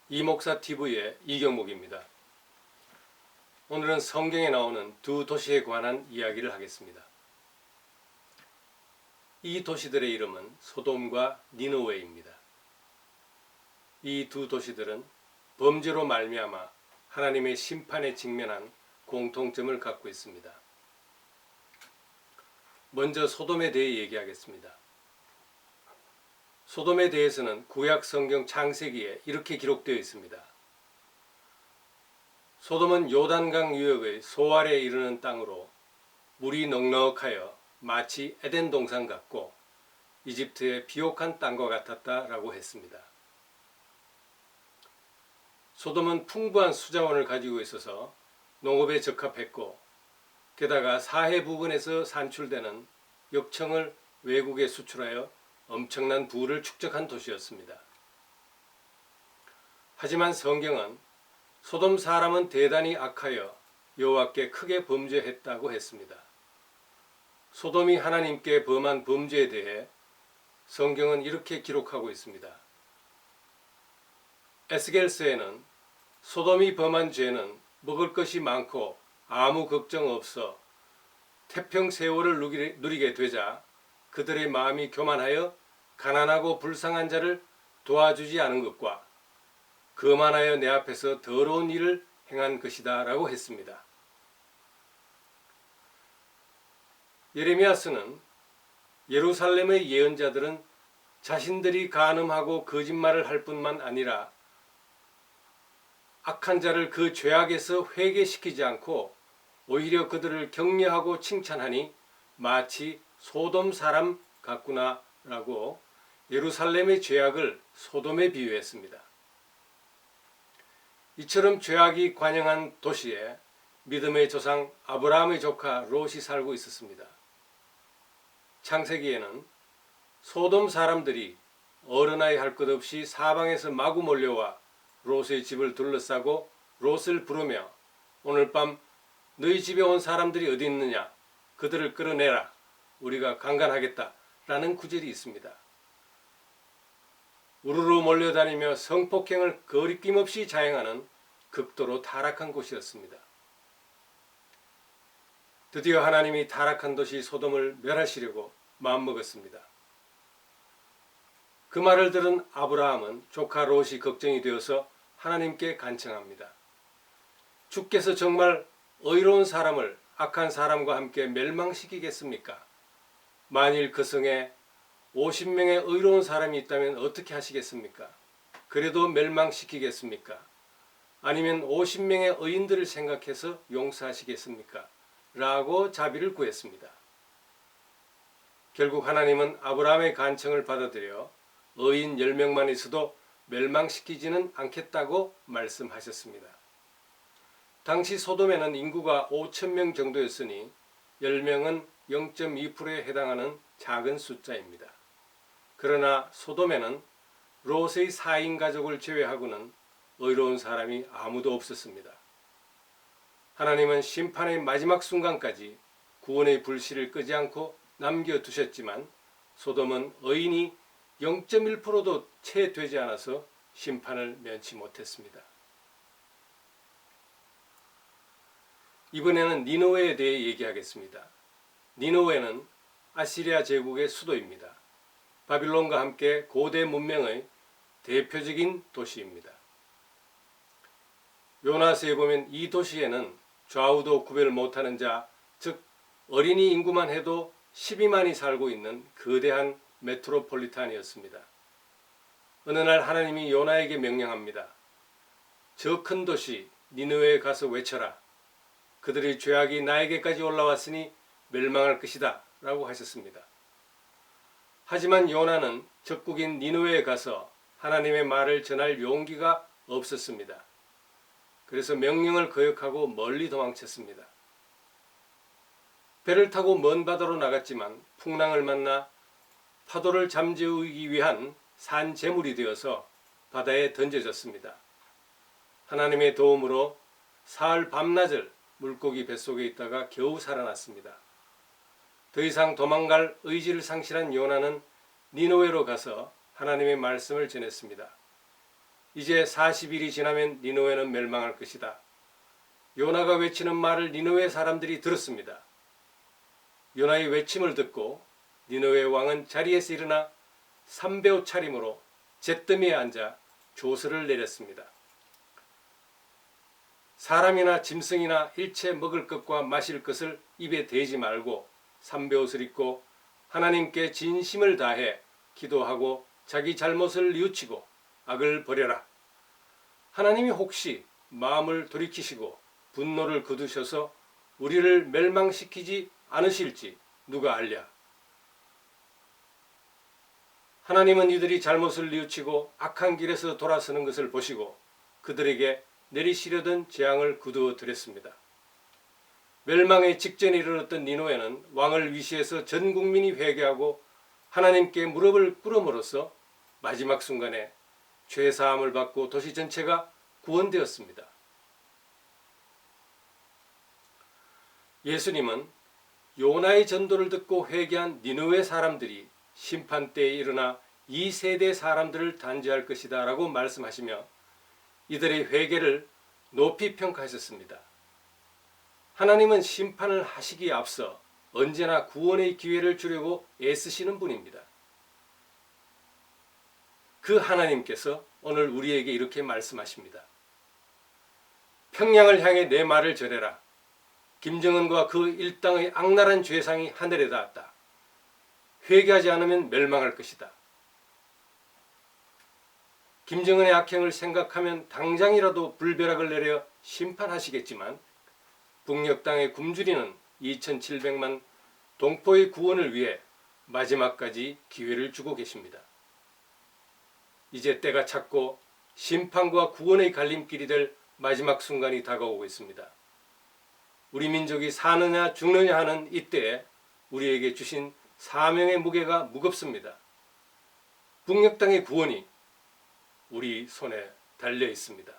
이목사 TV의 이경목입니다. 오늘은 성경에 나오는 두 도시에 관한 이야기를 하겠습니다. 이 도시들의 이름은 소돔과 니느웨입니다. 이 두 도시들은 범죄로 말미암아 하나님의 심판에 직면한 공통점을 갖고 있습니다. 먼저 소돔에 대해 얘기하겠습니다. 소돔에 대해서는 구약 성경 창세기에 이렇게 기록되어 있습니다. 소돔은 요단강 유역의 소알에 이르는 땅으로 물이 넉넉하여 마치 에덴 동산 같고 이집트의 비옥한 땅과 같았다라고 했습니다. 소돔은 풍부한 수자원을 가지고 있어서 농업에 적합했고 게다가 사해 부근에서 산출되는 역청을 외국에 수출하여 엄청난 부를 축적한 도시였습니다. 하지만 성경은 소돔 사람은 대단히 악하여 여호와께 크게 범죄했다고 했습니다. 소돔이 하나님께 범한 범죄에 대해 성경은 이렇게 기록하고 있습니다. 에스겔서에는 소돔이 범한 죄는 먹을 것이 많고 아무 걱정 없어 태평 세월을 누리게 되자 그들의 마음이 교만하여 가난하고 불쌍한 자를 도와주지 않은 것과 그만하여 내 앞에서 더러운 일을 행한 것이다 라고 했습니다. 예레미야서는 예루살렘의 예언자들은 자신들이 간음하고 거짓말을 할 뿐만 아니라 악한 자를 그 죄악에서 회개시키지 않고 오히려 그들을 격려하고 칭찬하니 마치 소돔 사람 같구나 라고 예루살렘의 죄악을 소돔에 비유했습니다. 이처럼 죄악이 관영한 도시에 믿음의 조상 아브라함의 조카 롯이 살고 있었습니다. 창세기에는 소돔 사람들이 어른아이 할 것 없이 사방에서 마구 몰려와 롯의 집을 둘러싸고 롯을 부르며 오늘 밤 너희 집에 온 사람들이 어디 있느냐 그들을 끌어내라 우리가 강간하겠다 라는 구절이 있습니다. 우르르 몰려다니며 성폭행을 거리낌 없이 자행하는 극도로 타락한 곳이었습니다. 드디어 하나님이 타락한 도시 소돔을 멸하시려고 마음먹었습니다. 그 말을 들은 아브라함은 조카 롯이 걱정이 되어서 하나님께 간청합니다. 주께서 정말 의로운 사람을 악한 사람과 함께 멸망시키겠습니까? 만일 그 성에 50명의 의로운 사람이 있다면 어떻게 하시겠습니까? 그래도 멸망시키겠습니까? 아니면 50명의 의인들을 생각해서 용서하시겠습니까? 라고 자비를 구했습니다. 결국 하나님은 아브라함의 간청을 받아들여 의인 10명만 있어도 멸망시키지는 않겠다고 말씀하셨습니다. 당시 소돔에는 인구가 5,000명 정도였으니 10명은 0.2%에 해당하는 작은 숫자입니다. 그러나 소돔에는 롯의 4인 가족을 제외하고는 의로운 사람이 아무도 없었습니다. 하나님은 심판의 마지막 순간까지 구원의 불씨를 끄지 않고 남겨두셨지만 소돔은 의인이 0.1%도 채 되지 않아서 심판을 면치 못했습니다. 이번에는 니느웨에 대해 얘기하겠습니다. 니느웨는 아시리아 제국의 수도입니다. 바빌론과 함께 고대 문명의 대표적인 도시입니다. 요나서에 보면 이 도시에는 좌우도 구별 못하는 자, 즉 어린이 인구만 해도 12만이 살고 있는 거대한 메트로폴리탄이었습니다. 어느 날 하나님이 요나에게 명령합니다. 저 큰 도시 니느웨에 가서 외쳐라. 그들의 죄악이 나에게까지 올라왔으니 멸망할 것이다 라고 하셨습니다. 하지만 요나는 적국인 니느웨에 가서 하나님의 말을 전할 용기가 없었습니다. 그래서 명령을 거역하고 멀리 도망쳤습니다. 배를 타고 먼 바다로 나갔지만 풍랑을 만나 파도를 잠재우기 위한 산 제물이 되어서 바다에 던져졌습니다. 하나님의 도움으로 사흘 밤낮을 물고기 뱃속에 있다가 겨우 살아났습니다. 더 이상 도망갈 의지를 상실한 요나는 니느웨로 가서 하나님의 말씀을 전했습니다. 이제 40일이 지나면 니느웨는 멸망할 것이다. 요나가 외치는 말을 니느웨 사람들이 들었습니다. 요나의 외침을 듣고 니느웨 왕은 자리에서 일어나 3배 차림으로 잿더미에 앉아 조서를 내렸습니다. 사람이나 짐승이나 일체 먹을 것과 마실 것을 입에 대지 말고 3배옷을 입고 하나님께 진심을 다해 기도하고 자기 잘못을 뉘우치고 악을 버려라. 하나님이 혹시 마음을 돌이키시고 분노를 거두셔서 우리를 멸망시키지 않으실지 누가 알랴. 하나님은 이들이 잘못을 뉘우치고 악한 길에서 돌아서는 것을 보시고 그들에게 내리시려던 재앙을 거두어 드렸습니다. 멸망의 직전에 이르렀던 니느웨는 왕을 위시해서 전 국민이 회개하고 하나님께 무릎을 꿇음으로써 마지막 순간에 죄사함을 받고 도시 전체가 구원되었습니다. 예수님은 요나의 전도를 듣고 회개한 니느웨 사람들이 심판 때에 일어나 이 세대 사람들을 단죄할 것이다 라고 말씀하시며 이들의 회개를 높이 평가하셨습니다. 하나님은 심판을 하시기에 앞서 언제나 구원의 기회를 주려고 애쓰시는 분입니다. 그 하나님께서 오늘 우리에게 이렇게 말씀하십니다. 평양을 향해 내 말을 전해라. 김정은과 그 일당의 악랄한 죄상이 하늘에 닿았다. 회개하지 않으면 멸망할 것이다. 김정은의 악행을 생각하면 당장이라도 불벼락을 내려 심판하시겠지만 북녘 땅의 굶주리는 2700만 동포의 구원을 위해 마지막까지 기회를 주고 계십니다. 이제 때가 찼고 심판과 구원의 갈림길이 될 마지막 순간이 다가오고 있습니다. 우리 민족이 사느냐 죽느냐 하는 이때에 우리에게 주신 사명의 무게가 무겁습니다. 북녘 땅의 구원이 우리 손에 달려 있습니다.